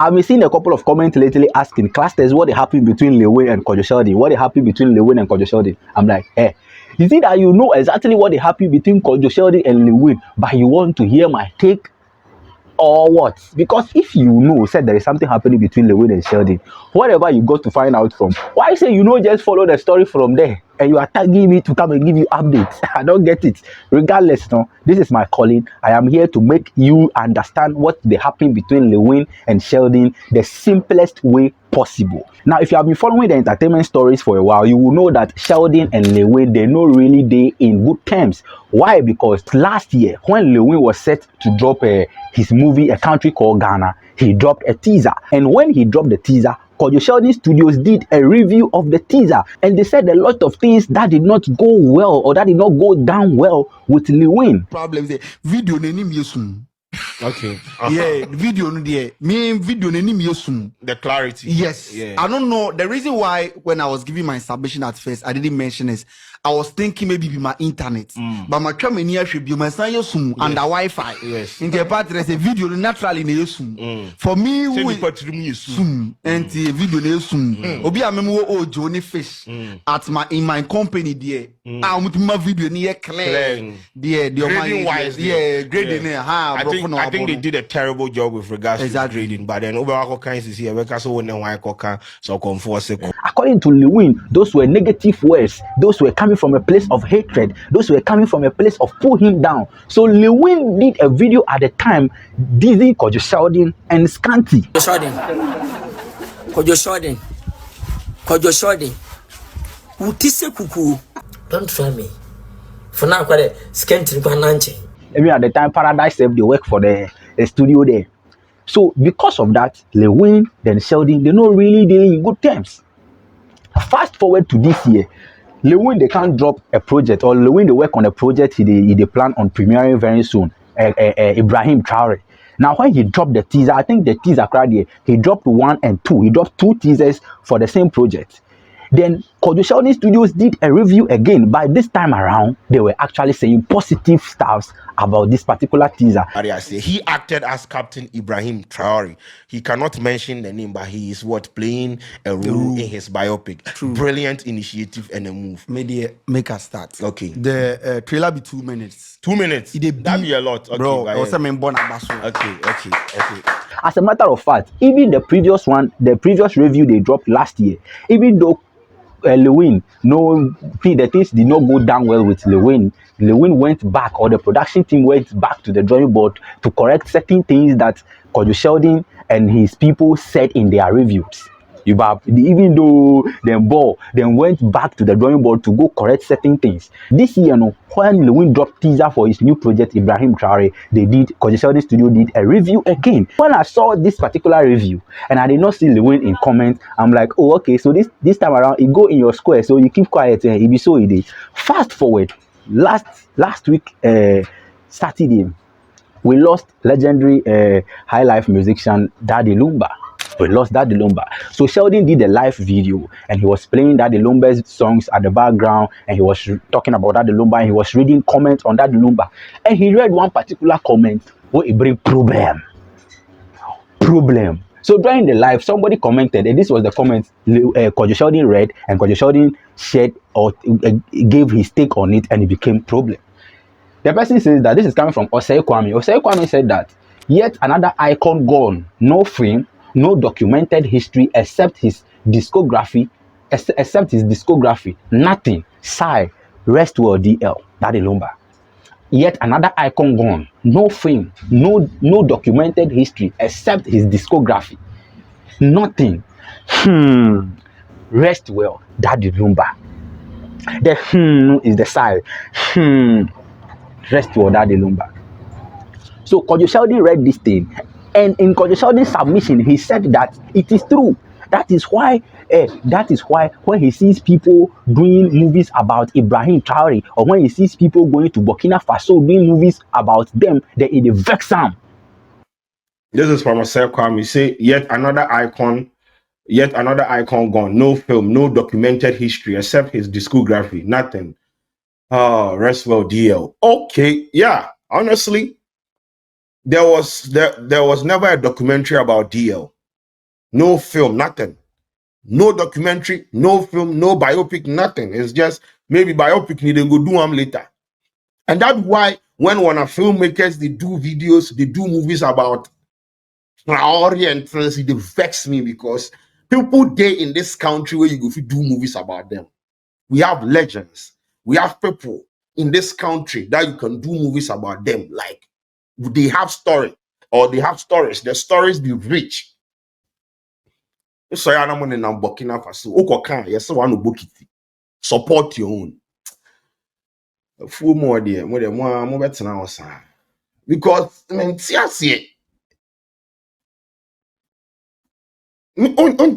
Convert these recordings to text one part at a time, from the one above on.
I've seen a couple of comments lately asking clusters what happened between Lil Win and Kwadwo Sheldon. What happened between Lil Win and Kwadwo Sheldon? I'm like, is it that you know exactly what happened between Kwadwo Sheldon and Lil Win, but you want to hear my take? Or what? Because if you know, said there is something happening between Lil Win and Sheldon, whatever you got to find out from, why say you know just follow the story from there and you are tagging me to come and give you updates? I don't get it. Regardless, no, this is my calling. I am here to make you understand what they happened between Lil Win and Sheldon the simplest way possible. Now, if you have been following the entertainment stories for a while, you will know that Sheldon and Lil Win, they no really dey in good terms. Why? Because last year, when Lil Win was set to drop his movie A Country Called Ghana, he dropped a teaser. And when he dropped the teaser, Kwadwo Sheldon Studios did a review of the teaser, and they said a lot of things that did not go well or that did not go down well with Lil Win. Problems the video name yesum. Okay. Yeah, video no there. Me video name yesum. The clarity. Yes. Yeah. I don't know the reason why when I was giving my submission at first I didn't mention this. I was thinking maybe be my internet, but my camera near should be my son yesum under Wi-Fi. Yes. In the part there's a video naturally in yesum. For me, who Yesum. and the video yesum. Obi amemo o Johnny Fish at in my company there. I'm with my video near clear. The Grading wise, grading. I think they did a terrible job with regards to grading, but then overall kinds is here. So when the so comfort. According to Lil Win, those were negative words. Those were coming from a place of hatred. Those were coming from a place of pull him down. So Lil Win did a video at the time, dizzy Kwadwo Sheldon and Scanty. Kwadwo Sheldon. Utise kuku. Don't try me. For now, quite Scanty Kwananche. Even at the time, Paradise Self, they work for the studio there. So because of that, Lil Win and Sheldon, they not really there in good terms. Fast forward to this year, Lil Win, they can't drop a project, or Lil Win, they work on a project they plan on premiering very soon. Ibrahim Traore. Now, when he dropped the teaser, I think the teaser crowd here, he dropped 1 and 2. He dropped 2 teasers for the same project. Then Kwadwo Sheldon Studios did a review again. By this time around, they were actually saying positive stuff about this particular teaser. He acted as Captain Ibrahim Traore. He cannot mention the name, but he is playing a role in his biopic. True. Brilliant initiative and a move. Make us start. Okay. The trailer be 2 minutes. 2 minutes. That'd be a lot. Okay, bro. Okay. As a matter of fact, even the previous review they dropped last year, even though Lil Win, the things did not go down well with Lil Win. Lil Win went back, or the production team went back to the drawing board to correct certain things that Kwadwo Sheldon and his people said in their reviews. Even though they went back to the drawing board to go correct certain things. This year, when Lil Win dropped teaser for his new project, Ibrahim Traore, Kwadwo Sheldon Studio did a review again. When I saw this particular review, and I did not see Lil Win in comment, I'm like, oh, okay, so this time around, it go in your square, so you keep quiet, and it be so it is. Fast forward, last week, Saturday, we lost legendary high life musician Daddy Lumba. We lost Daddy Lumba. So Sheldon did a live video and he was playing Daddy Lumba's songs at the background, and he was talking about Daddy Lumba, and he was reading comments on Daddy Lumba. And he read one particular comment where it bring problem. So during the live, somebody commented, and this was the comment Kwadwo Sheldon read, and Kwadwo Sheldon shared or gave his take on it, and it became problem. The person says that this is coming from Osei Kwame. Osei Kwame said that yet another icon gone, no fame, no documented history except his discography, nothing. Sigh, rest well DL, Daddy Lumba. Yet another icon gone, no fame, no documented history except his discography, nothing. Rest well, Daddy Lumba. The is the sigh. Rest well, Daddy Lumba. So Kwadwo Sheldon read this thing, and in Kwadwo Sheldon's submission, he said that it is true. That is why when he sees people doing movies about Ibrahim Traore, or when he sees people going to Burkina Faso doing movies about them, then it vex him. This is from Osei Kwame. Say yet another icon gone. No film, no documented history except his discography, nothing. Rest well DL. Okay, yeah. Honestly, there was never a documentary about DL. No film, nothing. No documentary, no film, no biopic, nothing. It's just maybe biopic need to go do them later. And that's why when one of filmmakers, they do videos, they do movies about Traore and Tracy, they vex me because people there in this country where you go to do movies about them. We have legends. We have people in this country that you can do movies about them. Like they have story or they have stories. The stories be rich. So I am in Burkina Faso. Okokan, yes, one bokiti. Support your own. A few more there, more better now, sir. Because I mean, see, on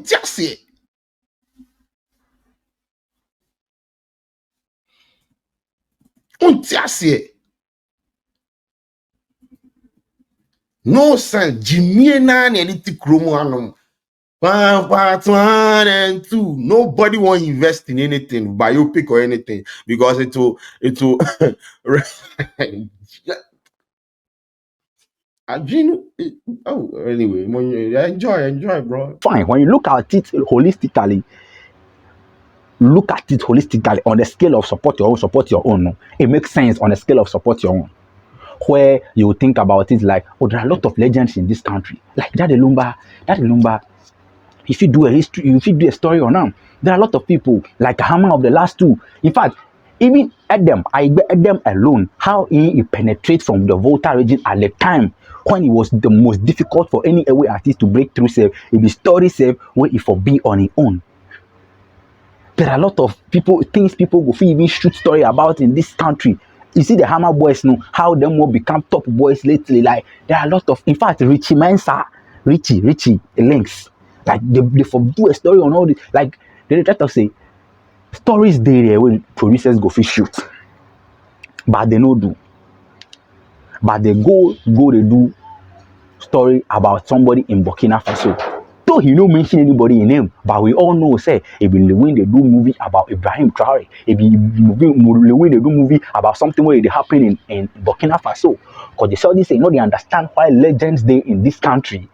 Tiasi. On Tiasi. No sense. Jimmy na anything chromo. Part 1 and 2. Nobody want to invest in anything, biopic or anything, because it will oh, anyway, enjoy, bro. Fine. When you look at it holistically, on the scale of support your own. No? It makes sense on the scale of support your own. Where you think about it like, oh, there are a lot of legends in this country. Like Daddy Lumba. If you do a history, if you do a story on them, there are a lot of people like Hammer of the last two. In fact, even Adam alone, how he penetrates from the Volta region at the time when it was the most difficult for any away artist to break through, say, if the story say where if for be on his own. There are a lot of things people go even shoot story about in this country. You see the Hammer boys know how them will become top boys lately. Like there are a lot of, in fact, Richie links. Like they for do a story on all this. Like they try to say stories there when producers go fish shoot, but they no do. But they go they do story about somebody in Burkina Faso. Though he no mention anybody in name, but we all know say if Lil Win they do movie about Ibrahim Traore, if Lil Win they do movie about something where they happen in Burkina Faso. Because they saw this, you know, they understand why legends they in this country.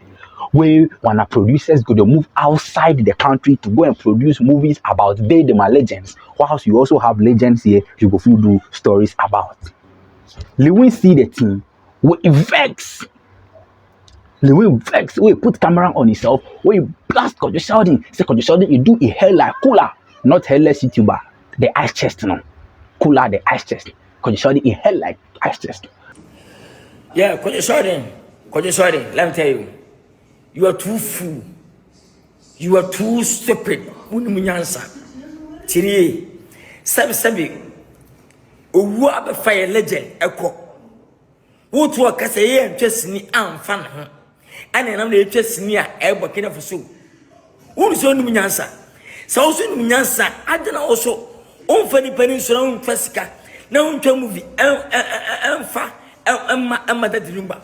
Where when a producers go to move outside the country to go and produce movies about them are legends, whilst you also have legends here you go to do stories about. Lil Win see the team, we vex. Lil Win vex, we put camera on himself, we blast Kwadwo Sheldon. Say Kwadwo Sheldon, you do a hell like cooler, not hairless YouTuber. The ice chest no, cooler the ice chest. Kwadwo Sheldon, a hell like ice chest. Yeah, Kwadwo Sheldon, let me tell you. You are too fool. You are too stupid. Unimunyansa. Tiri. Sabi. Owu abe fire legend eko. Wo to akase ye ntwesi ni amfa na ho. Ane nam na etwesi ni a ebo kina foso. Wo so unimunyansa. Sa wo so unimunyansa adena wo so. Onfa ni pani so na onfa sika. Na ontwa movie emfa emma da dirumba.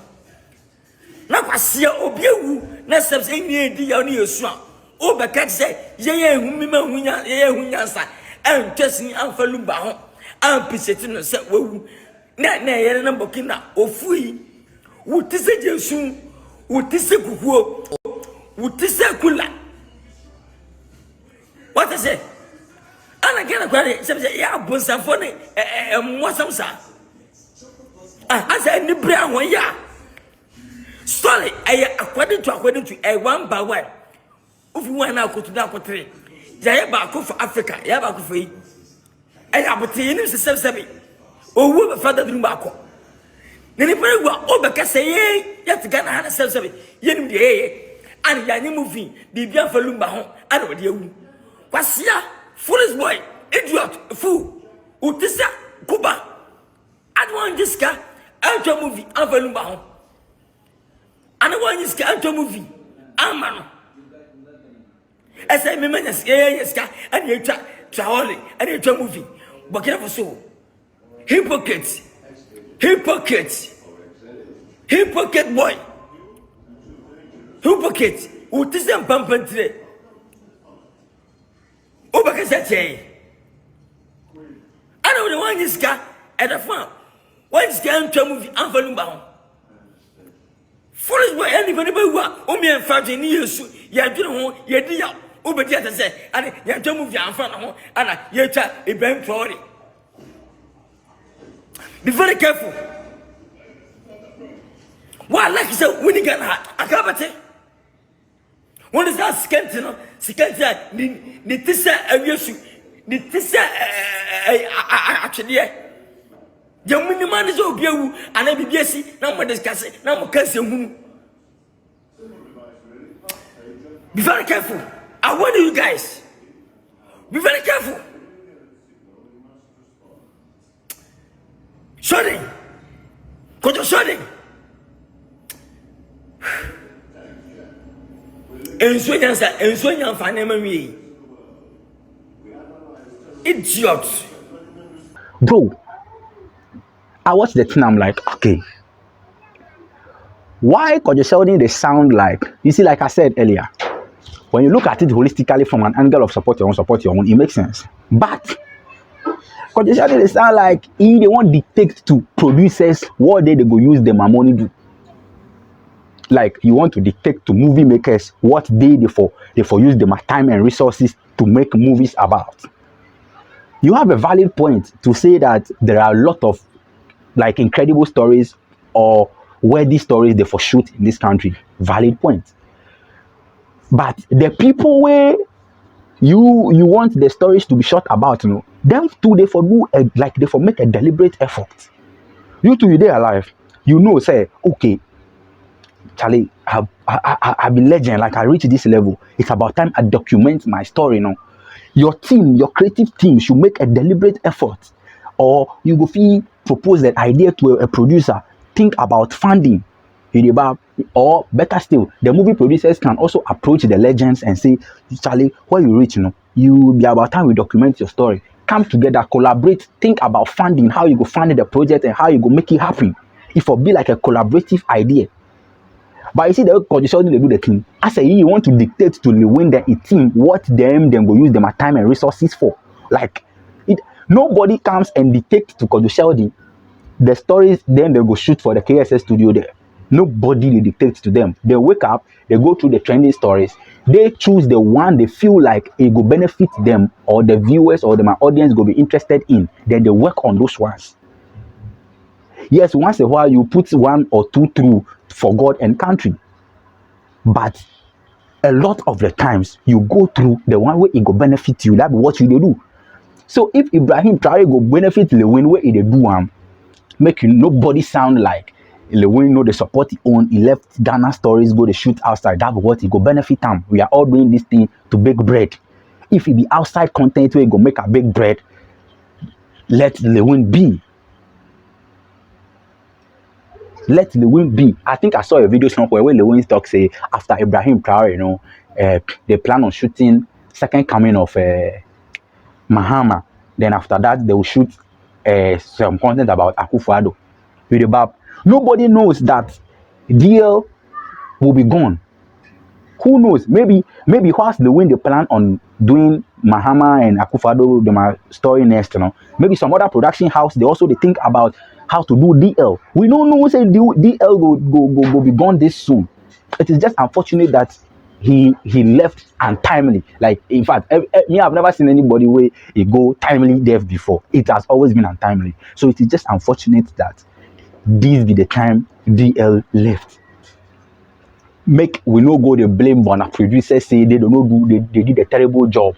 Na kwasia obiewu na steps enyi edi ya ni yesu a o be ka say ye ehumima hunya ye ehunyansa entwesi amfa lumba ho ampiseti no se wawu na ye na Burkina ofui wutise jesu wutise kukuo wutise kula what I say ana gena kware se ya bonsafo ne mwasamsa asa ni bra ho ya story according to a one by one. If you want to go to that country, Jaya Baku for Africa, Yabaku for you. I have a teen is 7 or who father dream back. Then if you go over Cassay, yet Ghana had a 7 yen the and Yanni movie, the Biafra Lumba, I don't know. Quasia, foolish boy, idiot, fool, Utisa, Kuba. I want this guy, Alto movie, Alpha Lumba. And I want this guy to movie. Aman. As I remember, yes, and you Traore, and you movie. But careful so. Hypocrite boy. Hypocrite. Who is them pumping today? Obakasate. I don't want this guy at a farm. Why is guy to movie? Unfollow. Foolish boy, anybody who are only and 5 years ya dwene ho ye di ya obedi ate say ane ya twa movie anfa na ho ana ye twa Ibrahim Traore. Be very careful. Why like you say when you get akabate when is that skeleton ni tisa awiesu ni tisa actually jamu ni man is obiawu ana bibiesi na mo discuss na mo kase hunu. Be very careful. I warn you guys. Be very careful. Sheldon. Kwadwo Sheldon. Ensonya fanema mi. Idiot. Bro, I watched the thing, I'm like, okay. Why Kwadwo Sheldon they sound like, you see, like I said earlier, when you look at it holistically from an angle of support your own, it makes sense. But Kwadwo Sheldon they sound like they want dictate to producers what they go use them money do. Like you want to dictate to movie makers what they for use them time and resources to make movies about. You have a valid point to say that there are a lot of like incredible stories or worthy stories they for shoot in this country. Valid point. But the people where you want the stories to be shot about, you know, them too they for do like they for make a deliberate effort. You two you there alive, you know, say okay, Charlie, I've been legend. Like I reached this level, it's about time I document my story. You know, your team, your creative team should make a deliberate effort, or you go fee propose that idea to a producer. Think about funding, or better still, the movie producers can also approach the legends and say, Charlie, where you reach, you know, you be about time we document your story. Come together, collaborate, think about funding, how you go fund the project and how you go make it happen. It will be like a collaborative idea. But you see, the Kwadwo Sheldon they do the thing. I say you want to dictate to Lil Win the team what them go use them time and resources for. Like it, nobody comes and dictates to Kwadwo Sheldon the stories. Then they go shoot for the KSS studio there. Nobody they dictate to them. They wake up, they go through the trending stories. They choose the one they feel like it will benefit them or the viewers or my audience go be interested in. Then they work on those ones. Yes, once a while you put one or two through for God and country, but a lot of the times you go through the one where it go benefit you. That's what you do. So if Ibrahim Traore go benefit Lil Win where it do make you nobody sound like Lil Win know the support he own. He left Ghana stories go to shoot outside. That's what he go benefit them. We are all doing this thing to bake bread. If it be outside content where he go make a big bread, let Lil Win be. Let Lil Win be. I think I saw a video somewhere where Lil Win talk say after Ibrahim Traore, you know, they plan on shooting second coming of Mahama. Then after that, they will shoot some content about Akufo-Addo. With the Bab. Nobody knows that DL will be gone. Who knows? Maybe whilst Lil Win they plan on doing Mahama and Akufo-Addo the story next, you know. Maybe some other production house they also they think about how to do DL. We don't know say DL go be gone this soon. It is just unfortunate that he left untimely. Like in fact, me I've never seen anybody where he go timely death before. It has always been untimely. So it is just unfortunate that this be the time DL left. Make we no go the blame on a producer say they don't know they did a terrible job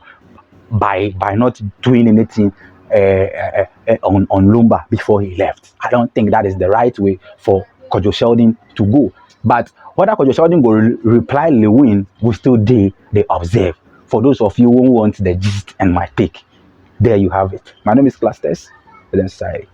by not doing anything on Lumba before he left. I don't think that is the right way for Kwadwo Sheldon to go. But whether Kwadwo Sheldon go reply Lil Win, we still they observe. For those of you who want the gist and my take, there you have it. My name is bookklastes. Then say.